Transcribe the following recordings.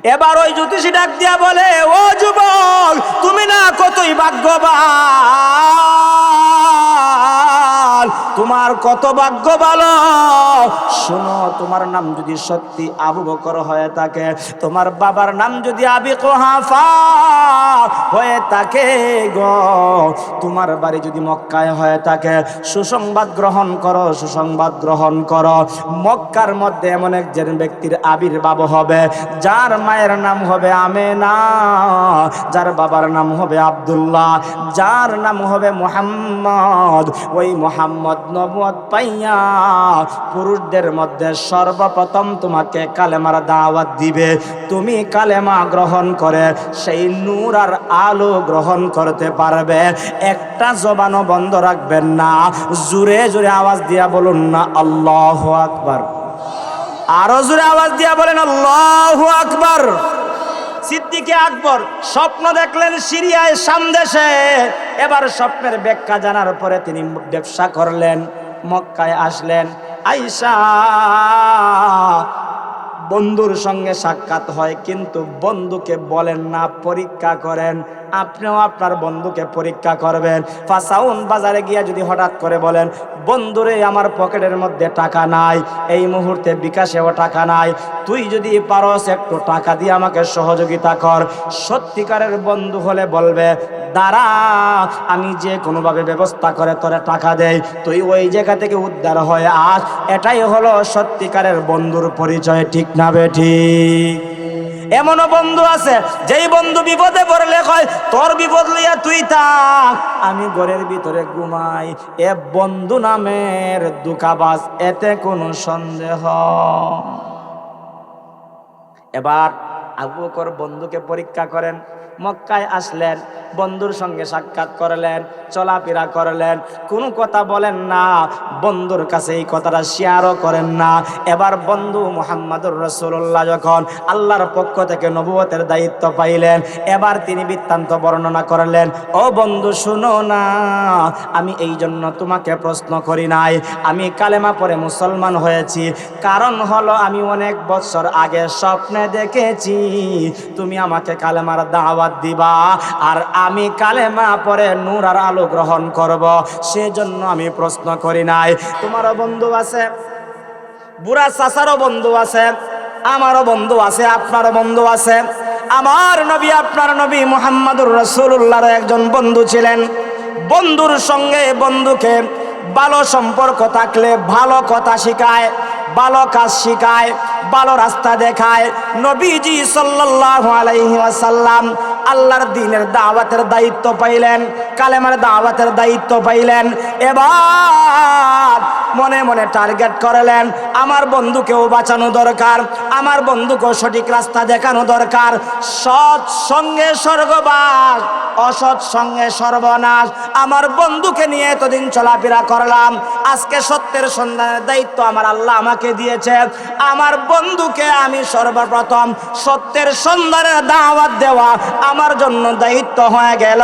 এবার ওই জ্যোতিষী ডাক দিয়া বলে, ও যুবক, তুমি না কতই ভাগ্যবান, তোমার কত ভাগ্য ভালো। শোনো, তোমার নাম যদি সত্যি আবু বকর হয়ে থাকে, তোমার বাবার নাম যদি আবি কুহাফা হয়ে থাকে গো, তোমার বাড়ি যদি মক্কায় হয়ে থাকে, সুসংবাদ গ্রহণ করো, সুসংবাদ গ্রহণ করো। মক্কার মধ্যে এমন একজন ব্যক্তির আবির্ভাব হবে, যার মায়ের নাম হবে আমেনা, যার বাবার নাম হবে আব্দুল্লাহ, যার নাম হবে মুহাম্মদ। ওই মুহাম্মদ নবুয়ত পাইয়া পুরুষদের মধ্যে সর্বপ্রথম তোমাকে কালেমার দাওয়াত দিবে। তুমি কালেমা গ্রহণ করে সেই নূর আর আলো গ্রহণ করতে পারবে। একটা জবানও বন্ধ রাখবেন না। জোরে জোরে আওয়াজ দিয়া বলুন না আল্লাহু আকবার। আরো জোরে আওয়াজ দিয়া বলেন আল্লাহু আকবার। সিদ্দিকে আকবর স্বপ্ন দেখলেন সিরিয়ায় শাম দেশে। এবার স্বপ্নের ব্যাখ্যা জানার পরে তিনি ব্যবসা করলেন, মক্কায় আসলেন। আয়েশা বন্ধুর সঙ্গে সাক্ষাৎ হয়, কিন্তু বন্ধুকে বলেন না, পরীক্ষা করেন। আপনিও আপনার বন্ধুকে পরীক্ষা করবেন। ফাসাউন বাজারে গিয়া যদি হঠাৎ করে বলেন, বন্ধুরে আমার পকেটের মধ্যে টাকা নাই, এই মুহূর্তে বিকাশেও টাকা নাই, তুই যদি পারস একটু টাকা দিয়ে আমাকে সহযোগিতা কর। সত্যিকারের বন্ধু হলে বলবে, দাঁড়া, আমি যে কোনোভাবে ব্যবস্থা করে তোরে টাকা দেই, তুই ওই জায়গা থেকে উদ্ধার হয়ে আস। এটাই হলো সত্যিকারের বন্ধুর পরিচয়, ঠিক না বেঠিক? এমনও বন্ধু আছে, যেই বন্ধু বিপদে পড়লে কয়, তোর বিপদ লইয়া তুই থাক, আমি ঘরের ভিতরে ঘুমাই। এ বন্ধু নামের দুকাবাজ, এতে কোনো সন্দেহ। এবার আবু বকর বন্ধুকে পরীক্ষা করেন, মক্কায় আসলেন, বন্ধুর সঙ্গে সাক্ষাৎ করলেন, চলাফেরা করলেন, কোনো কথা বলেন না, বন্ধুর কাছে এই কথাটা শেয়ারও করেন না। এবার বন্ধু মুহাম্মদুর রাসূলুল্লাহ যখন আল্লাহর পক্ষ থেকে নবুয়তের দায়িত্ব পাইলেন, এবার তিনি বৃত্তান্ত বর্ণনা করলেন। ও বন্ধু, শুনো না, আমি এই জন্য তোমাকে প্রশ্ন করি নাই, আমি কালেমা পড়ে মুসলমান হয়েছি। কারণ হলো, আমি অনেক বছর আগে স্বপ্নে দেখেছি তুমি আমাকে কালেমার দাওয়াত দিবা, আর আমি কালেমা পড়ে নূর আর আলো গ্রহণ করব, সেজন্য আমি প্রশ্ন করি নাই। তোমারও বন্ধু আছে, বুড়া চাচারও বন্ধু আছে, আমারও বন্ধু আছে, আপনারও বন্ধু আছে। আমার নবী, আপনার নবী মুহাম্মদুর রাসূলুল্লাহর একজন বন্ধু ছিলেন। বন্ধুর সঙ্গে বন্ধুকে ভালো সম্পর্ক থাকলে ভালো কথা শিখায়, ভালো কাজ শিখায়, ভালো রাস্তা দেখায়। নবীজি সাল্লাল্লাহু আলাইহি ওয়াসাল্লাম আল্লাহর দ্বীনের দাওয়াতের দায়িত্ব পাইলেন, কালেমার দাওয়াতের দায়িত্ব পাইলেন। এবার মনে মনে টার্গেট করলেন, আমার বন্ধুকেও বাঁচানো দরকার, আমার বন্ধুকেও সঠিক রাস্তা দেখানো দরকার। সৎ সঙ্গে স্বর্গবাস, অসৎ সঙ্গে সর্বনাশ। আমার বন্ধুকে নিয়ে এতদিন চলাফেরা করলাম, আজকে সত্যের সন্ধানের দায়িত্ব আমার আল্লাহ আমাকে দিয়েছে। আমার বন্ধুকে আমি সর্বপ্রথম সত্যের সন্ধানের দাওয়াত দেওয়া আমার জন্য দায়িত্ব হয়ে গেল।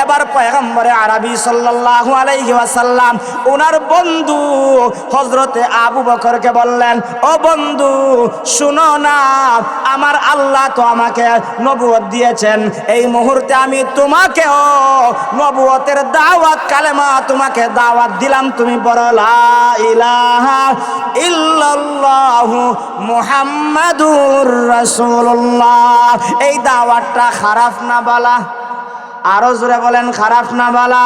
এবার পয়গম্বরে আরবি সাল্লাল্লাহু আলাইহি ওয়াসাল্লাম ওনার বন্ধু হযরতে আবু বকরকে বললেন, ও বন্ধু, শুনো না, আমার আল্লাহ তো আমাকে নবুয়ত দিয়েছেন, এই মুহূর্তে আমি তোমাকেও নবুয়তের দাওয়াত, কালেমা তোমাকে দাওয়াত দিলাম, তুমি বলো লা ইলাহা ইল্লাল্লাহু মুহাম্মাদুর রাসূলুল্লাহ। এই দাওয়াতটা খারাপ না বালা? আরো জোরে বলেন, খারাপ না বালা?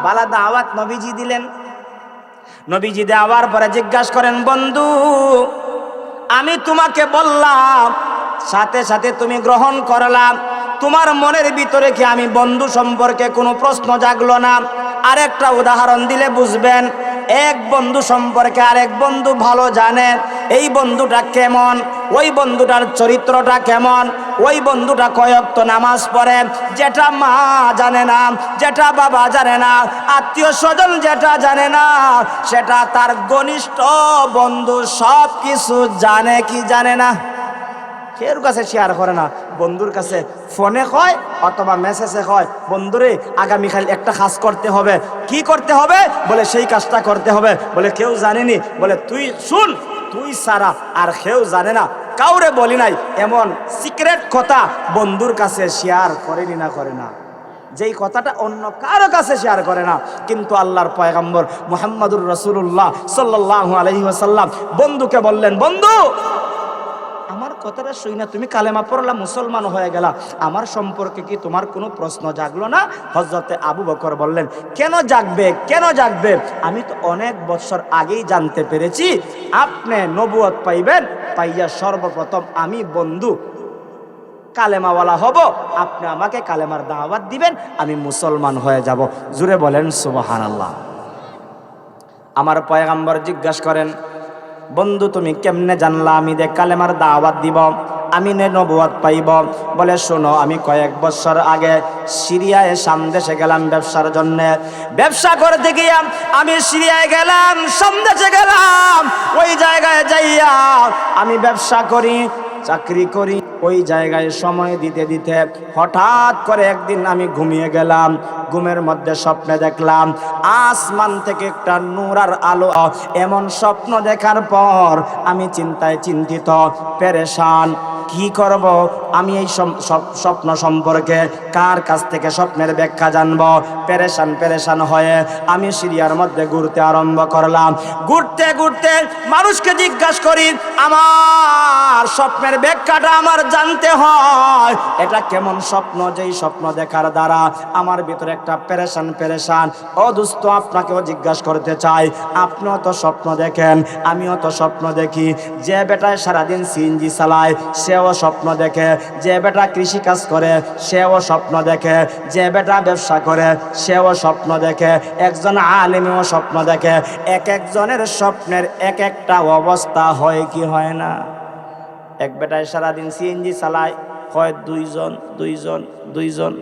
বালা দাওয়াত নবীজি দিলেন। নবীজি দেওয়ার পরে জিজ্ঞাসা করেন, বন্ধু, আমি তোমাকে বললাম, সাথে সাথে তুমি গ্রহণ করলাম, তোমার মনের ভিতরে কি আমি বন্ধু সম্পর্কে কোনো প্রশ্ন জাগলো না? আরেকটা উদাহরণ দিলে বুঝবেন। এক বন্ধু সম্পর্কে আরেক বন্ধু ভালো জানে, এই বন্ধুটা কেমন, ওই বন্ধুটার চরিত্রটা কেমন, ওই বন্ধুটা কয় ওয়াক্ত নামাজ পড়ে, যেটা মা জানে না, যেটা বাবা জানে না, আত্মীয় স্বজন যেটা জানে না, সেটা তার ঘনিষ্ঠ বন্ধু সব কিছু জানে কি জানে না? কেউ কাছে শেয়ার করে না, বন্ধুর কাছে ফোনে কয় অথবা মেসেজে কয়, বন্ধুরে আগামীকাল একটা কাজ করতে হবে। কি করতে হবে? বলে সেই কাজটা করতে হবে। বলে কেউ জানেনি? বলে তুই শুন, তুই সারা আর কেউ জানে না, কাউরে বলি নাই, এমন সিক্রেট কথা বন্ধুর কাছে শেয়ার করেনি না করে না, যেই কথাটা অন্য কারো কাছে শেয়ার করে না। কিন্তু আল্লাহর পয়গম্বর মুহাম্মদুর রাসূলুল্লাহ সাল্লাল্লাহু আলাইহি ওয়াসাল্লাম বন্ধুকে বললেন, বন্ধু আমার কথাটা শুই না, তুমি কালেমা পড়লা, মুসলমান হয়ে গেলা, আমার সম্পর্কে কি তোমার কোনো প্রশ্ন জাগলো না? হযরতে আবু বকর বললেন, কেন জাগবে, কেন জাগবে? আমি তো অনেক বছর আগেই জানতে পেরেছি আপনি নবুয়ত পাইবেন, পাইয়া সর্বপ্রথম আমি বন্ধু কালেমাওয়ালা হব, আপনি আমাকে কালেমার দাওয়াত দিবেন, আমি মুসলমান হয়ে যাব। জুড়ে বলেন সুবহানাল্লাহ। আমার পয়গম্বর জিজ্ঞাসা করেন, বন্ধু তুমি কেমনে জানলা আমি যে কালেমার দাওয়াত দিব, আমি নবুয়ত পাইব? বলে শোনো, আমি কয়েক বছর আগে সিরিয়ায় শাম দেশে গেলাম ব্যবসার জন্য। ব্যবসা করতে গিয়া আমি সিরিয়ায় গেলাম, শাম দেশে গেলাম। ওই জায়গায় যাইয়া আমি ব্যবসা করি, চাকরি করি। ওই জায়গায় সময় দিতে দিতে হঠাৎ করে একদিন আমি ঘুমিয়ে গেলাম। ঘুমের মধ্যে স্বপ্নে দেখলাম আসমান থেকে একটা নূর আর আলো। এমন স্বপ্ন দেখার পর আমি চিন্তায় চিন্তিত, পেরেশান, কি করব আমি? এই স্বপ্ন সম্পর্কে কার কাছ থেকে স্বপ্নের ব্যাখ্যা জানবো? পেরেশান হয়ে আমি সিরিয়ার মধ্যে ঘুরতে আরম্ভ করলাম। ঘুরতে ঘুরতে মানুষকে জিজ্ঞাসা করি, আমার স্বপ্নের ব্যাখ্যাটা আমার জানতে হয়, এটা কেমন স্বপ্ন, যেই স্বপ্ন দেখার দ্বারা আমার ভিতরে একটা পেরেশান। ও দোস্ত, আপনাকেও জিজ্ঞাসা করতে চাই, আপনিও তো স্বপ্ন দেখেন, আমিও তো স্বপ্ন দেখি। যে বেটায় সারাদিন সিএনজি চালায় সেও স্বপ্ন দেখে, যে বেটা কৃষি কাজ করে সেও স্বপ্ন দেখে, যে বেটা ব্যবসা করে সেও স্বপ্ন দেখে, একজন আলেমও স্বপ্ন দেখে। এক একজনের স্বপ্নের এক একটা অবস্থা হয় কি হয় না? এক বেটায় সারাদিন সিএনজি চালায়, হয় দুইজন।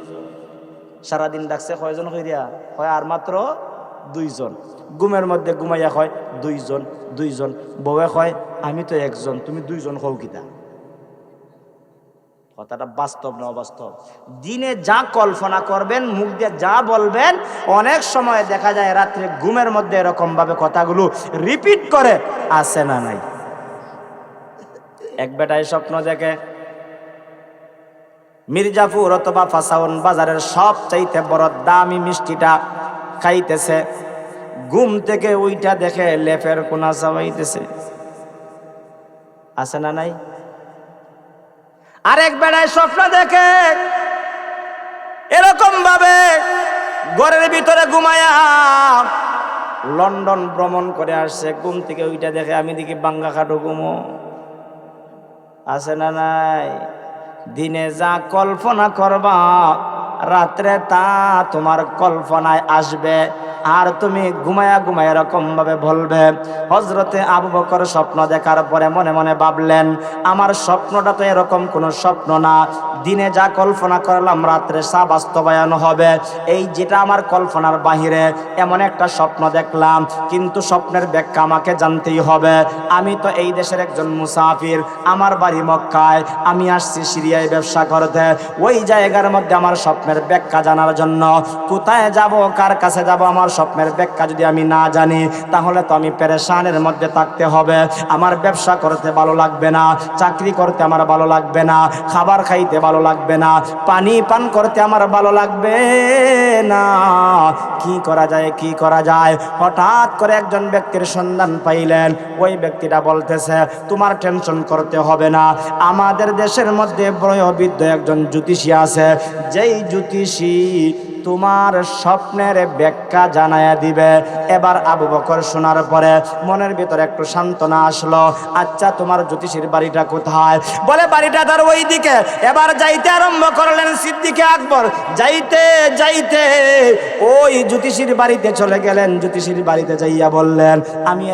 সারাদিন ডাকছে কয়জন হইয়া? হয় আর মাত্র দুইজন। ঘুমের মধ্যে ঘুমাইয়া হয় দুইজন। বউয়ে হয় আমি তো একজন, তুমি দুইজন হও কিতা? কথাটা বাস্তব না অবাস্তব? দিনে যা কল্পনা করবেন, মুখ দিয়ে যা বলবেন, অনেক সময় দেখা যায় রাত্রে ঘুমের মধ্যে এরকম ভাবে কথাগুলো রিপিট করে, আসে না নাই? এক বেটায় স্বপ্ন দেখে মির্জাপুর অথবা ফাসাউন বাজারের সবচাইতে বড় দামি মিষ্টিটা খাইতেছে। ঘুম থেকে ওইটা দেখে লেফের কোনা চাবাইতেছে, আছে না নাই? আরেক বেড়ায় স্বপ্ন দেখে এরকম ভাবে ঘরের ভিতরে ঘুমায়া লন্ডন ভ্রমণ করে আসছে। ঘুম থেকে ওইটা দেখে আমি দেখি বাঙ্গা খাটো ঘুমো, আছে না নাই? দিনে যা কল্পনা করবা রাত্রে তা তোমার কল্পনায় আসবে, আর তুমি ঘুমায়া এরকম ভাবে বলবে। হযরতে আবু বকর স্বপ্ন দেখার পরে মনে মনে ভাবলেন, আমার স্বপ্নটা তো এরকম কোনো স্বপ্ন না, দিনে যা কল্পনা করলাম রাত্রে সা বাস্তবায়ন হবে। এই যেটা আমার কল্পনার বাহিরে এমন একটা স্বপ্ন দেখলাম, কিন্তু স্বপ্নের ব্যাখ্যা আমাকে জানতেই হবে। আমি তো এই দেশের একজন মুসাফির, আমার বাড়ি মক্কায়, আমি আসছি সিরিয়ায় ব্যবসা করতে। ওই জায়গার মধ্যে আমার স্বপ্নের ব্যাখ্যা জানার জন্য কোথায় যাব, কার কাছে যাব? আমার স্বপ্নের ব্যাখ্যা যদি আমি না জানি, তাহলে তো আমি পেরেশানের মধ্যে থাকতে হবে। আমার ব্যবসা করতে ভালো লাগবে না, চাকরি করতে আমার ভালো লাগবে না, খাবার খাইতে ভালো লাগবে না, পানি পান করতে আমার ভালো লাগবে না। কি করা যায়? হঠাৎ করে একজন ব্যক্তির সন্ধান পাইলেন। ওই ব্যক্তিটা বলতেছে, তোমার টেনশন করতে হবে না, আমাদের দেশের মধ্যে বয়োবৃদ্ধ একজন জ্যোতিষী আছে, যেই জ্যোতিষী তোমার স্বপ্নের ব্যাখ্যা জানায়া দিবে। এবার আবু বকর শোনার পরে মনের ভিতরে একটু সান্ত্বনা আসলো। আচ্ছা, তোমার জ্যোতিষীর বাড়িটা কোথায়? বলে বাড়িটা তার ওই দিকে। এবার যাইতে আরম্ভ করলেন সিদ্দিকে আকবর। যাইতে ওই জ্যোতিষীর বাড়িতে চলে গেলেন। জ্যোতিষীর বাড়িতে যাইয়া বললেন, আমি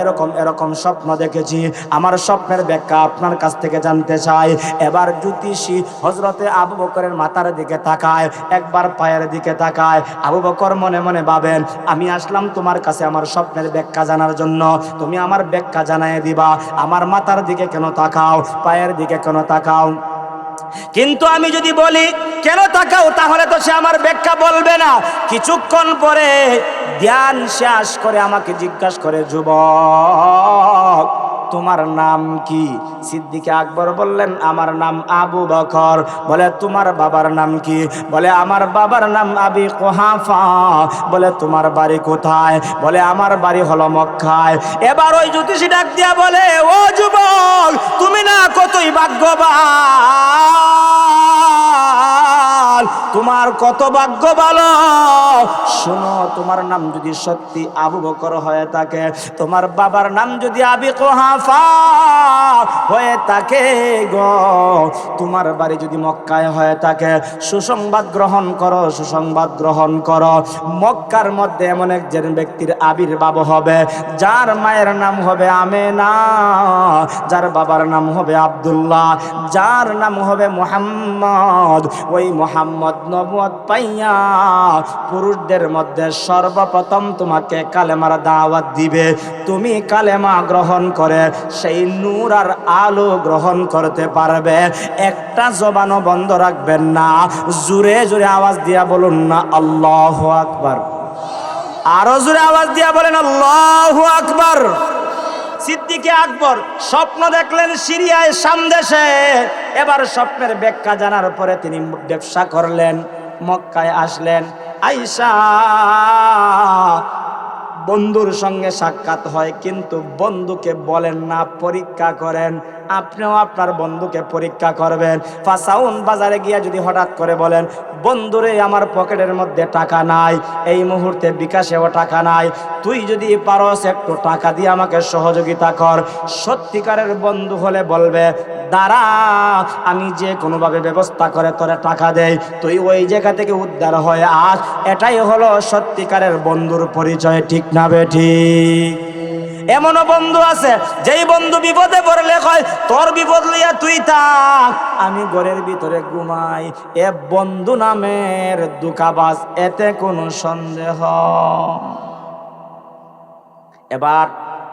এরকম স্বপ্ন দেখেছি, আমার স্বপ্নের ব্যাখ্যা আপনার কাছ থেকে জানতে চাই। এবার জ্যোতিষী হযরতে আবু বকরের মাথার দিকে তাকায়, একবার পায়ের দিকে তাকায়। আবু বকর মনে মনে ভাবেন, আমি আসলাম তোমার কাছে আমার স্বপ্নের ব্যাখ্যা জানার জন্য, তুমি আমার ব্যাখ্যা জানায় দিবা। আমার মাথার দিকে কেন তাকাও, পায়ের দিকে কেন তাকাও? কিন্তু আমি যদি বলি কেন তাকাও, তাহলে তো সে আমার ব্যাখ্যা বলবে না। কিছুক্ষণ পরে ধ্যান শেষ করে আমাকে জিজ্ঞাসা করে, যুবক তোমার নাম কি? সিদ্দিক আকবর বললেন, আমার নাম আবু বকর। বলে, তোমার বাবার নাম কি? বলে, আমার বাবার নাম আবি কুহাফা। বলে, তোমার বাড়ি কোথায়? বলে, আমার বাড়ি হলো মক্কায়। এবার ওই জ্যোতিষী ডাক দিয়া বলে, ও যুবক, তুমি না কতই ভাগ্যবান, তোমার কত ভাগ্য ভালো। শোনো, তোমার নাম যদি সত্যি আবু বকর হয়ে থাকে, তোমার বাবার নাম যদি আবি কুহাফা হয়ে থাকে গো, তোমার বাড়ি যদি মক্কায় হয়ে থাকে, সুসংবাদ গ্রহণ করো, সুসংবাদ গ্রহণ করো। মক্কার মধ্যে এমন একজন ব্যক্তির আবির্ভাব হবে, যার মায়ের নাম হবে আমেনা, যার বাবার নাম হবে আব্দুল্লাহ, যার নাম হবে মুহাম্মদ। ওই মুহাম্মদ নবুয়ত পাইয়া পুরুষদের মধ্যে সর্বপ্রথম তোমাকে কালেমার দাওয়াত দিবে। তুমি কালেমা গ্রহণ করে সেই নূর আর আলো গ্রহণ করতে পারবে। একটা জবানও বন্ধ রাখবেন না। জোরে জোরে আওয়াজ দিয়া বলুন না আল্লাহু আকবার। আরো জোরে আওয়াজ দিয়া বলেন আল্লাহু আকবার। সিদ্দিক আকবর স্বপ্ন দেখলেন সিরিয়ায়, শাম দেশে। এবার স্বপ্নের ব্যাখ্যা জানার পরে তিনি ব্যবসা করলেন, মক্কায় আসলেন। আয়েশা বন্ধুর সঙ্গে সাক্ষাৎ হয়, কিন্তু বন্ধুকে বলেন না, পরীক্ষা করেন। আপনিও আপনার বন্ধুকে পরীক্ষা করবেন। ফাসাউন বাজারে গিয়া যদি হঠাৎ করে বলেন, বন্ধুরে আমার পকেটের মধ্যে টাকা নাই, এই মুহূর্তে বিকাশেও টাকা নাই, তুই যদি পারস একটু টাকা দিয়ে আমাকে সহযোগিতা কর, সত্যিকারের বন্ধু হলে বলবে, দাঁড়া, আমি যে কোনোভাবে ব্যবস্থা করে তোরে টাকা দেই, তুই ওই জায়গা থেকে উদ্ধার হয়ে আস। এটাই হলো সত্যিকারের বন্ধুর পরিচয়, ঠিক না বেঠিক? এমনও বন্ধু আছে, যেই বন্ধু বিপদে পড়লে কয়, তোর বিপদ লইয়া তুই থাক, আমি ঘরের ভিতরে ঘুমাই। এ বন্ধু নামের দুকাবাজ, এতে কোনো সন্দেহ। এবার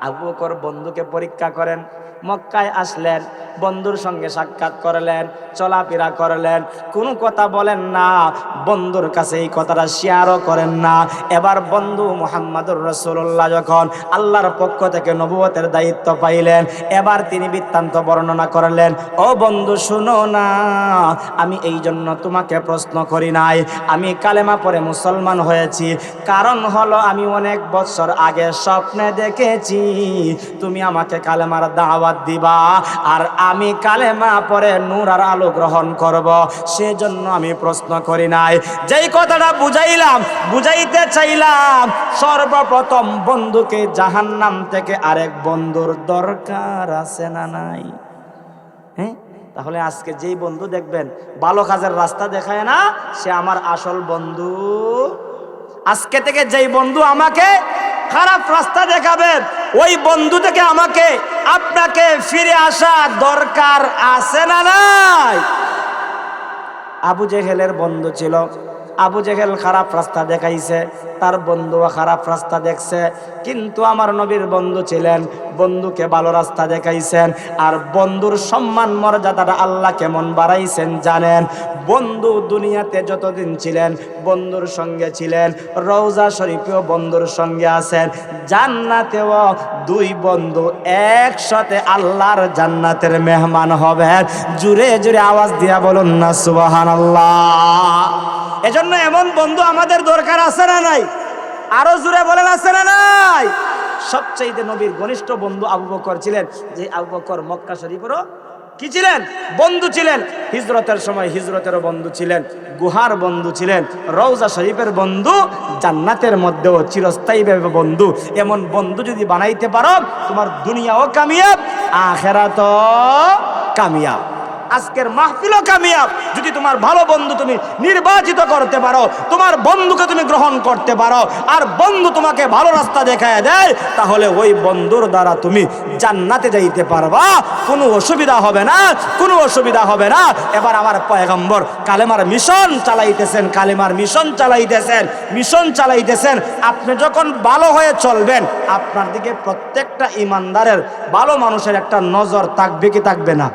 আবু বকর বন্ধুকে পরীক্ষা করেন, মক্কায় আসলেন, বন্ধুর সঙ্গে সাক্ষাৎ করলেন, চলাফেরা করলেন, কোনো কথা বলেন না, বন্ধুর কাছে এই কথাটা শেয়ারও করেন না। এবার বন্ধু মুহাম্মদুর রাসূলুল্লাহ যখন আল্লাহর পক্ষ থেকে নবুয়তের দায়িত্ব পাইলেন, এবার তিনি বৃত্তান্ত বর্ণনা করলেন। ও বন্ধু, শুনো না, আমি এই জন্য তোমাকে প্রশ্ন করি নাই, আমি কালেমা পড়ে মুসলমান হয়েছি। কারণ হলো, আমি অনেক বছর আগে স্বপ্নে দেখেছি তুমি আমাকে কালেমার দাওয়াত দিবা, আর আমি কালেমা পড়ে নূর আর আলো গ্রহণ করব, সেজন্য আমি প্রশ্ন করি নাই। যেই কথাটা বুঝাইতে চাইলাম, সর্বপ্রথম বন্ধুকে জাহান্নাম থেকে আরেক বন্ধুর দরকার আছে না নাই? হ্যাঁ, তাহলে আজকে যেই বন্ধু দেখবেন ভালো কাজের রাস্তা দেখায় না, সে আমার আসল বন্ধু। আজকে থেকে যেই বন্ধু আমাকে খারাপ রাস্তা দেখাবে, ওই বন্ধু থেকে আমাকে আপনাকে ফিরে আসা দরকার আছে না নাই? আবু জেহেলের বন্ধু ছিল, আবু জেহেল খারাপ রাস্তা দেখাইছে, তার বন্ধুও খারাপ রাস্তা দেখছে, কিন্তু আমার নবীর বন্ধু ছিলেন, বন্ধুকে ভালো রাস্তা দেখাইছেন। আর বন্ধুর সম্মান মর্যাদাটা আল্লাহ কেমন বাড়াইছেন জানেন? বন্ধু দুনিয়াতে যতদিন ছিলেন বন্ধুর সঙ্গে ছিলেন, রওজা শরীফেও বন্ধুর সঙ্গে আছেন, জান্নাতেও দুই বন্ধু একসাথে আল্লাহর জান্নাতের মেহমান হবেন। জুড়ে জুড়ে আওয়াজ দিয়া বলুন না সুবহানাল্লাহ। এজন্য এমন বন্ধু আমাদের দরকার আছে না নাই? আরো জোরে বলেন, আছে না নাই? সবচেয়ে নবীর ঘনিষ্ঠ বন্ধু আবু বকর ছিলেন, যে আবু বকর মক্কা শরীফেরও কি ছিলেন? বন্ধু ছিলেন। হিজরতের সময় হিজরতেরও বন্ধু ছিলেন, গুহার বন্ধু ছিলেন, রওজা শরীফের বন্ধু, জান্নাতের মধ্যেও চিরস্থায়ীভাবে বন্ধু। এমন বন্ধু যদি বানাইতে পারো, তোমার দুনিয়াও কামিয়াব, আখিরাতও কামিয়াব। আজকের মাহফিলও কামিয়াব যদি তোমার ভালো বন্ধু তুমি নির্বাচিত করতে পারো, তোমার বন্ধুকে তুমি গ্রহণ করতে পারো, আর বন্ধু তোমাকে ভালো রাস্তা দেখায় দেয়, তাহলে ওই বন্ধুর দ্বারা তুমি জান্নাতে যাইতে পারবা, কোনো অসুবিধা হবে না, কোনো অসুবিধা হবে না। এবার আমার পয়গম্বর কালেমার মিশন চালাইতেছেন, কালেমার মিশন চালাইতেছেন। আপনি যখন ভালো হয়ে চলবেন, আপনার দিকে প্রত্যেকটা ইমানদারের, ভালো মানুষের একটা নজর থাকবে কি থাকবে না?